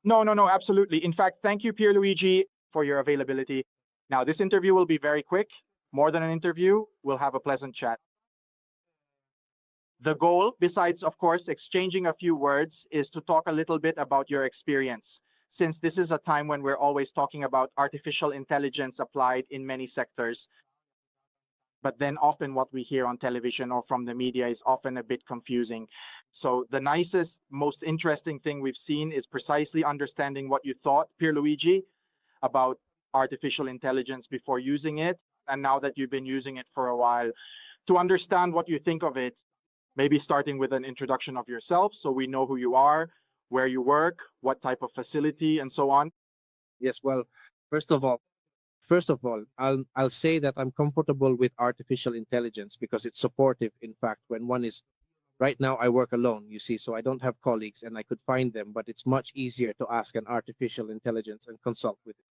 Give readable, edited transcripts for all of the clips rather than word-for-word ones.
No, absolutely. In fact, thank you, Pierluigi, for your availability. Now, this interview will be very quick. More than an interview, we'll have a pleasant chat. The goal, besides, of course, exchanging a few words, is to talk a little bit about your experience, since this is a time when we're always talking about artificial intelligence applied in many sectors. But then often what we hear on television or from the media is often a bit confusing. So the nicest, most interesting thing we've seen is precisely understanding what you thought, Pierluigi, about artificial intelligence before using it, and now that you've been using it for a while, to understand what you think of it, maybe starting with an introduction of yourself so we know who you are, where you work, what type of facility, and so on. Yes, well, first of all, I'll say that I'm comfortable with artificial intelligence because it's supportive. In fact, when one is right now, I work alone, you see, so I don't have colleagues and I could find them, but it's much easier to ask an artificial intelligence and consult with it.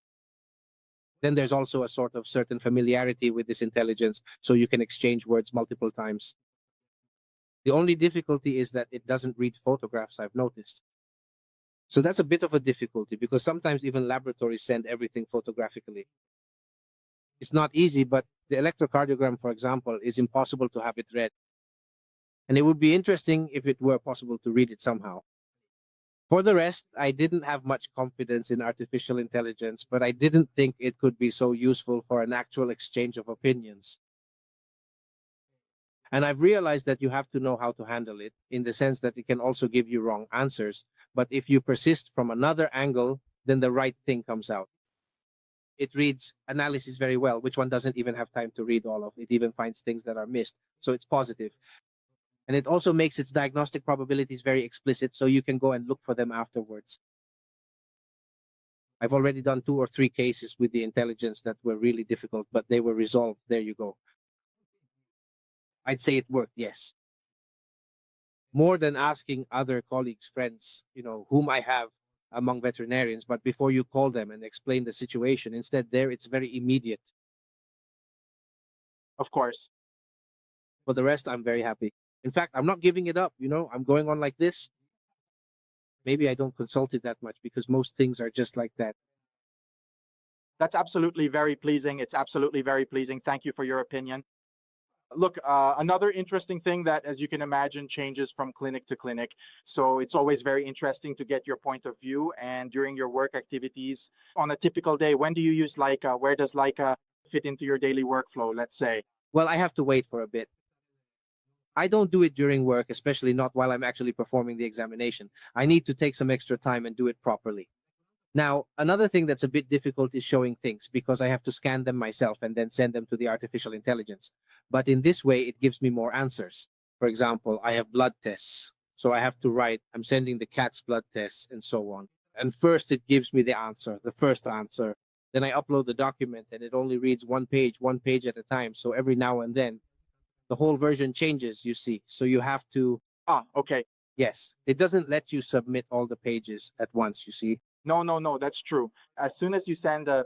Then there's also a sort of certain familiarity with this intelligence, so you can exchange words multiple times. The only difficulty is that it doesn't read photographs, I've noticed. So that's a bit of a difficulty because sometimes even laboratories send everything photographically. It's not easy, but the electrocardiogram, for example, is impossible to have it read. And it would be interesting if it were possible to read it somehow. For the rest, I didn't have much confidence in artificial intelligence, but I didn't think it could be so useful for an actual exchange of opinions. And I've realized that you have to know how to handle it in the sense that it can also give you wrong answers. But if you persist from another angle, then the right thing comes out. It reads analysis very well, which one doesn't even have time to read all of. It even finds things that are missed. So it's positive. And it also makes its diagnostic probabilities very explicit, so you can go and look for them afterwards. I've already done 2 or 3 cases with the intelligence that were really difficult, but they were resolved. There you go. I'd say it worked, yes. More than asking other colleagues, friends, whom I have among veterinarians, but before you call them and explain the situation, instead there it's very immediate. Of course. For the rest, I'm very happy. In fact, I'm not giving it up, I'm going on like this. Maybe I don't consult it that much because most things are just like that. That's absolutely very pleasing. It's absolutely very pleasing. Thank you for your opinion. Look, another interesting thing that, as you can imagine, changes from clinic to clinic. So it's always very interesting to get your point of view. And during your work activities, on a typical day, when do you use LAIKA? Where does LAIKA fit into your daily workflow, let's say? Well, I have to wait for a bit. I don't do it during work, especially not while I'm actually performing the examination. I need to take some extra time and do it properly. Now, another thing that's a bit difficult is showing things because I have to scan them myself and then send them to the artificial intelligence. But in this way, it gives me more answers. For example, I have blood tests. So I have to write, I'm sending the cat's blood tests and so on. And first it gives me the answer, the first answer. Then I upload the document and it only reads one page at a time. So every now and then, the whole version changes, you see. So you have to... Okay. Yes, it doesn't let you submit all the pages at once, you see. No, that's true. As soon as you send a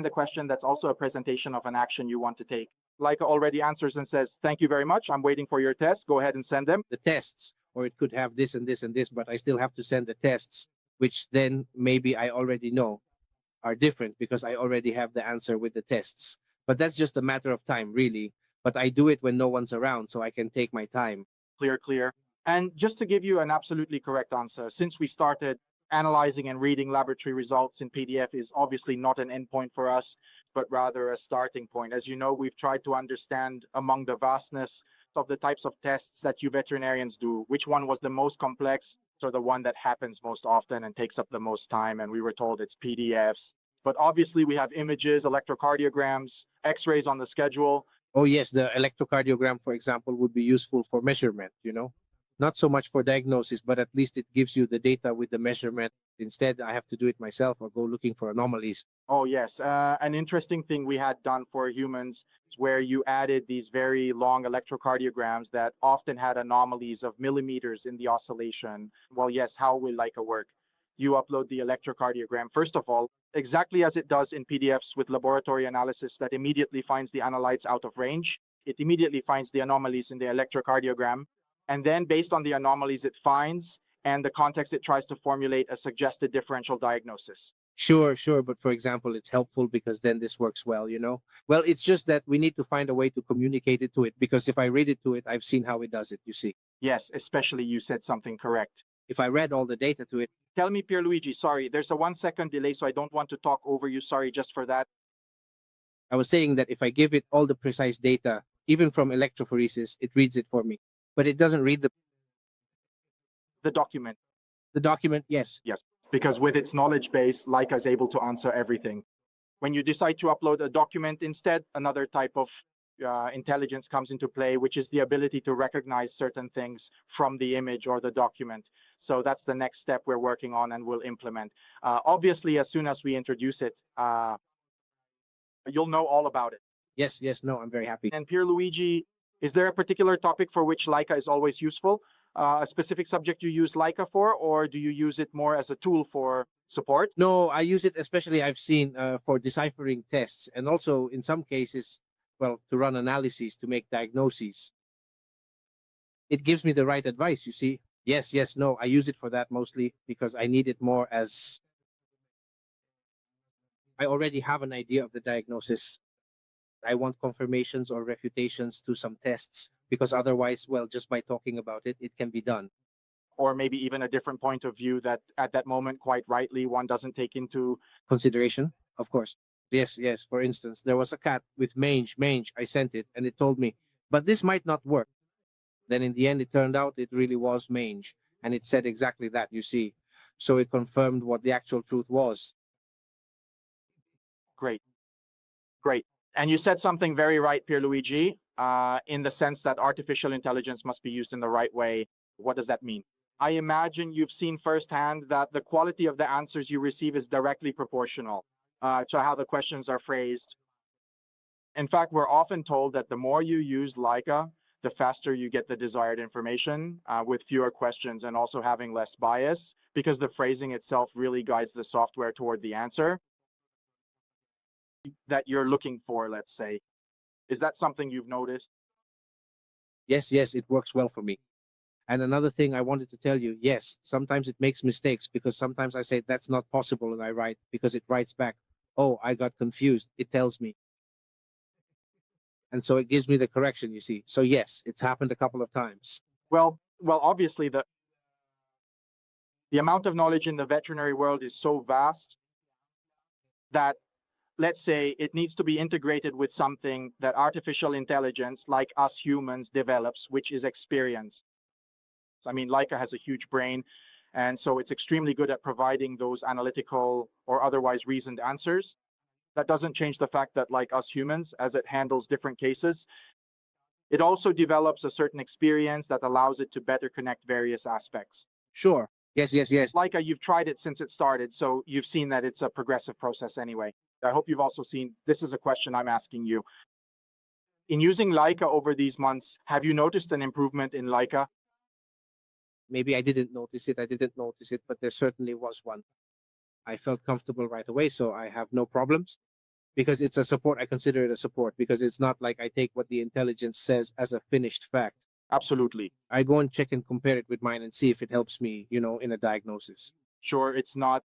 question, that's also a presentation of an action you want to take. LAIKA already answers and says, thank you very much. I'm waiting for your tests. Go ahead and send them. The tests, or it could have this and this and this, but I still have to send the tests, which then maybe I already know are different because I already have the answer with the tests. But that's just a matter of time, really. But I do it when no one's around, so I can take my time. Clear. And just to give you an absolutely correct answer, since we started analyzing and reading laboratory results in PDF is obviously not an endpoint for us, but rather a starting point. As you know, we've tried to understand among the vastness of the types of tests that you veterinarians do, which one was the most complex or the one that happens most often and takes up the most time. And we were told it's PDFs. But obviously we have images, electrocardiograms, x-rays on the schedule. Oh yes, the electrocardiogram, for example, would be useful for measurement, Not so much for diagnosis, but at least it gives you the data with the measurement. Instead, I have to do it myself or go looking for anomalies. Oh, yes. An interesting thing we had done for humans is where you added these very long electrocardiograms that often had anomalies of millimeters in the oscillation. Well, yes, how will LAIKA work? You upload the electrocardiogram, first of all, exactly as it does in PDFs with laboratory analysis that immediately finds the analytes out of range. It immediately finds the anomalies in the electrocardiogram. And then based on the anomalies it finds, and the context it tries to formulate a suggested differential diagnosis. Sure, sure. But for example, it's helpful because then this works well, you know? Well, it's just that we need to find a way to communicate it to it because if I read it to it, I've seen how it does it, you see. Yes, especially you said something correct. If I read all the data to it, Tell me, Pierluigi, sorry, there's a 1 second delay, so I don't want to talk over you. Sorry just for that. I was saying that if I give it all the precise data, even from electrophoresis, it reads it for me. But it doesn't read The document. the document, yes. Yes, because with its knowledge base, LAIKA is able to answer everything. When you decide to upload a document instead, another type of intelligence comes into play, which is the ability to recognize certain things from the image or the document. So that's the next step we're working on and will implement. Obviously, as soon as we introduce it, you'll know all about it. Yes, yes, no, I'm very happy. And Pierluigi, is there a particular topic for which LAIKA is always useful? A specific subject you use LAIKA for, or do you use it more as a tool for support? No, I use it especially I've seen for deciphering tests and also in some cases, well, to run analyses to make diagnoses. It gives me the right advice, you see. Yes, yes, no, I use it for that mostly because I need it more as I already have an idea of the diagnosis. I want confirmations or refutations to some tests because otherwise, well, just by talking about it, it can be done. Or maybe even a different point of view that at that moment, quite rightly, one doesn't take into Consideration, of course. Yes, yes. For instance, there was a cat with mange. I sent it and it told me, but this might not work. Then in the end, it turned out it really was mange. And it said exactly that, you see. So it confirmed what the actual truth was. great. Great. And you said something very right, Pierluigi, in the sense that artificial intelligence must be used in the right way. What does that mean? I imagine you've seen firsthand that the quality of the answers you receive is directly proportional to how the questions are phrased. In fact, we're often told that the more you use LAIKA, the faster you get the desired information with fewer questions and also having less bias, because the phrasing itself really guides the software toward the answer that you're looking for, let's say. Is that something you've noticed? Yes, yes, it works well for me. And another thing I wanted to tell you, yes, sometimes it makes mistakes because sometimes I say that's not possible and I write because it writes back, oh, I got confused. It tells me. And so it gives me the correction, you see. So yes, it's happened a couple of times. Well, obviously the amount of knowledge in the veterinary world is so vast that, let's say, it needs to be integrated with something that artificial intelligence, like us humans, develops, which is experience. I mean, LAIKA has a huge brain, and so it's extremely good at providing those analytical or otherwise reasoned answers. That doesn't change the fact that, like us humans, as it handles different cases, it also develops a certain experience that allows it to better connect various aspects. Sure. Yes, yes, yes. LAIKA, you've tried it since it started, so you've seen that it's a progressive process anyway. I hope you've also seen, this is a question I'm asking you. In using LAIKA over these months, have you noticed an improvement in LAIKA? Maybe I didn't notice it, but there certainly was one. I felt comfortable right away, so I have no problems because it's a support. I consider it a support because it's not like I take what the intelligence says as a finished fact. Absolutely. I go and check and compare it with mine and see if it helps me, you know, in a diagnosis. Sure, it's not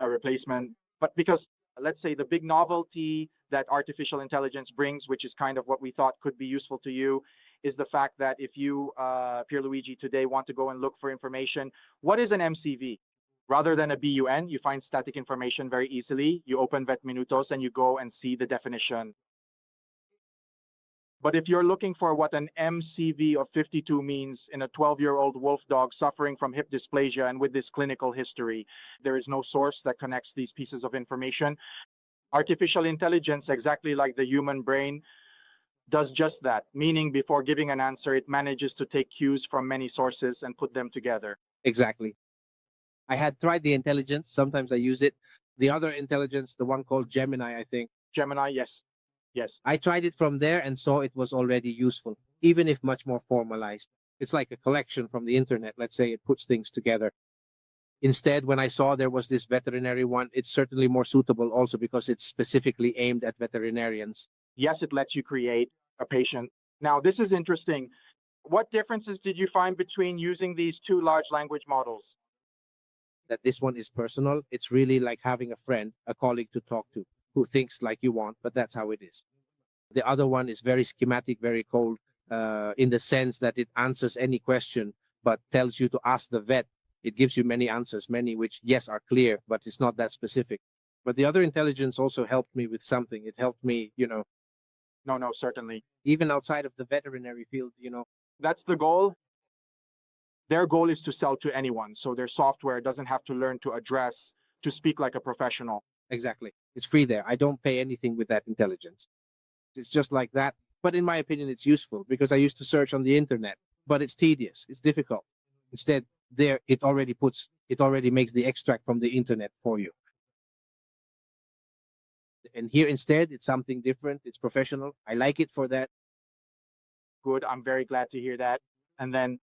a replacement, but because, let's say, the big novelty that artificial intelligence brings, which is kind of what we thought could be useful to you, is the fact that if you, Pierluigi, today want to go and look for information, what is an MCV? Rather than a BUN, you find static information very easily. You open VetMinutos and you go and see the definition. But if you're looking for what an MCV of 52 means in a 12-year-old wolf dog suffering from hip dysplasia and with this clinical history, there is no source that connects these pieces of information. Artificial intelligence, exactly like the human brain, does just that, meaning before giving an answer, it manages to take cues from many sources and put them together. Exactly. I had tried the intelligence. Sometimes I use it. The other intelligence, the one called Gemini, I think. Gemini, yes. Yes. I tried it from there and saw it was already useful, even if much more formalized. It's like a collection from the internet. Let's say it puts things together. Instead, when I saw there was this veterinary one, it's certainly more suitable also because it's specifically aimed at veterinarians. Yes, it lets you create a patient. Now, this is interesting. What differences did you find between using these two large language models? That this one is personal. It's really like having a friend, a colleague to talk to who thinks like you want, but that's how it is. The other one is very schematic, very cold, in the sense that it answers any question, but tells you to ask the vet. It gives you many answers, many which, yes, are clear, but it's not that specific. But the other intelligence also helped me with something. It helped me, No, certainly. even outside of the veterinary field. That's the goal. Their goal is to sell to anyone. So their software doesn't have to learn to speak like a professional. Exactly. It's free there. I don't pay anything with that intelligence. It's just like that. But in my opinion, it's useful because I used to search on the internet, but it's tedious. It's difficult. Instead, there it already makes the extract from the internet for you. And here instead, it's something different. It's professional. I like it for that. Good. I'm very glad to hear that. And then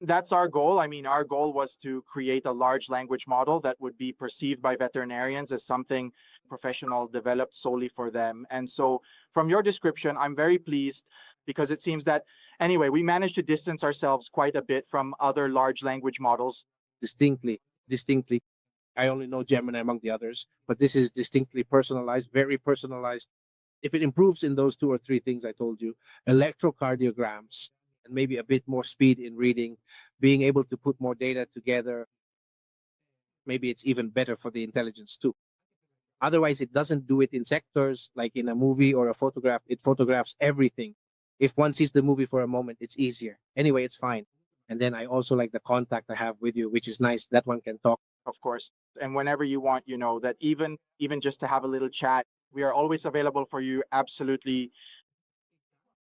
that's our goal. I mean, our goal was to create a large language model that would be perceived by veterinarians as something professional developed solely for them. And so, from your description, I'm very pleased because it seems that, anyway, we managed to distance ourselves quite a bit from other large language models. Distinctly. I only know Gemini among the others, but this is distinctly personalized, very personalized. If it improves in those 2 or 3 things I told you, electrocardiograms, and maybe a bit more speed in reading, being able to put more data together, maybe it's even better for the intelligence too. Otherwise, it doesn't do it in sectors like in a movie or a photograph. It photographs everything. If one sees the movie for a moment, it's easier. Anyway, it's fine. And then I also like the contact I have with you, which is nice. That one can talk. Of course. And whenever you want, that even just to have a little chat, we are always available for you. Absolutely.